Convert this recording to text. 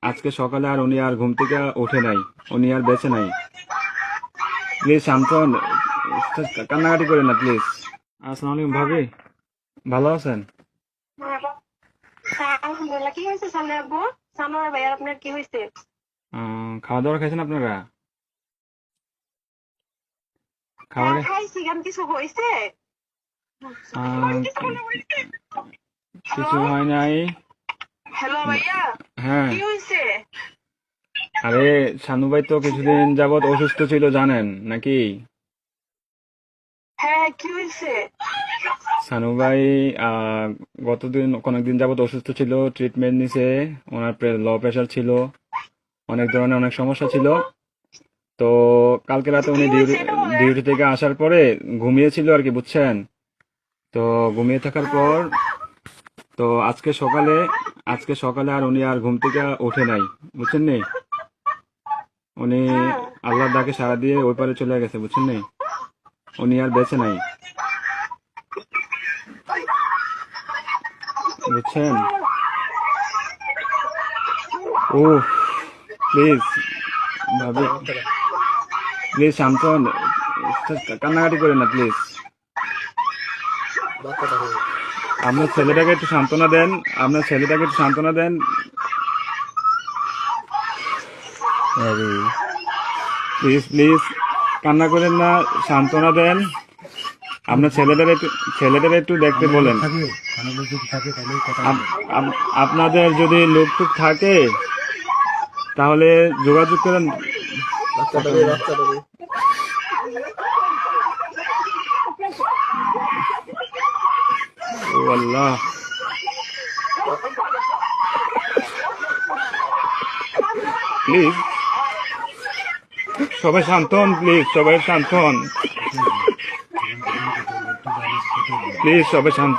আজকে সকালে আর উনি আর ঘুম থেকে ওঠে নাই, উনি আর বেঁচে নাই। প্লিজ শান্ত হন, কান্নাকাটি করেন না প্লিজ। আসসালামু আলাইকুম ভাবি, ভালো আছেন? হ্যাঁ, আলহামদুলিল্লাহ। কি হয়েছে সামনে আব্বু? সানোয়ার ভাইয়ার আপনার কি হয়েছে? খাওয়া দাওয়া খাইছেন আপনারা? হ্যাঁ, খাবারে খাইছি। কেন কিছু হয়েছে? কিছু মনে হয়েছে? হ্যালো, কিছু হয় নাই। হ্যালো ভাইয়া, হ্যাঁ, কি হয়েছে? আরে শানু ভাই তো কিছুদিন যাবত অসুস্থ ছিল জানেন নাকি? হ্যাঁ, কি হয়েছে? শানু ভাই অনেকদিন যাবত অসুস্থ ছিল, ট্রিটমেন্ট নিছে। ওনার লো প্রেশার ছিল, অনেক ধরনের অনেক সমস্যা ছিল। তো কালকে রাতে উনি কি হয়েছে এটা বলেন। ডিউটি থেকে আসার পরে ঘুমিয়েছিল আর কি, বুঝছেন? তো ঘুমিয়ে থাকার হ্যাঁ, পর তো আজকে সকালে আর উনি আর ঘুম থেকে ওঠে নাই, বুঝছেন নি? উনি হ্যাঁ, আল্লাহর ডাকে সাড়া দিয়ে ওই পারে চলে গেছে, বুঝছেন নি? উনি আর বেঁচে নাই, বুঝছেন? ও প্লিজ ভাবি, প্লিজ শান্ত হন, কান্নাকাটি করেন না প্লিজ। আপনার ছেলেটাকে একটু সান্ত্বনা দেন, আপনার ছেলেটাকে একটু সান্ত্বনা দেন। আরে প্লিজ প্লিজ কান্না করেন না, সান্ত্বনা দেন। আপনার ছেলেদের একটু দেখতে বলেন। আপনাদের যদি লোক টুক থাকে তাহলে যোগাযোগ করেন। ও আল্লাহ, প্লিজ সবাই শান্ত হন, প্লিজ সবাই শান্ত হন, প্লিজ সবাই শান্ত।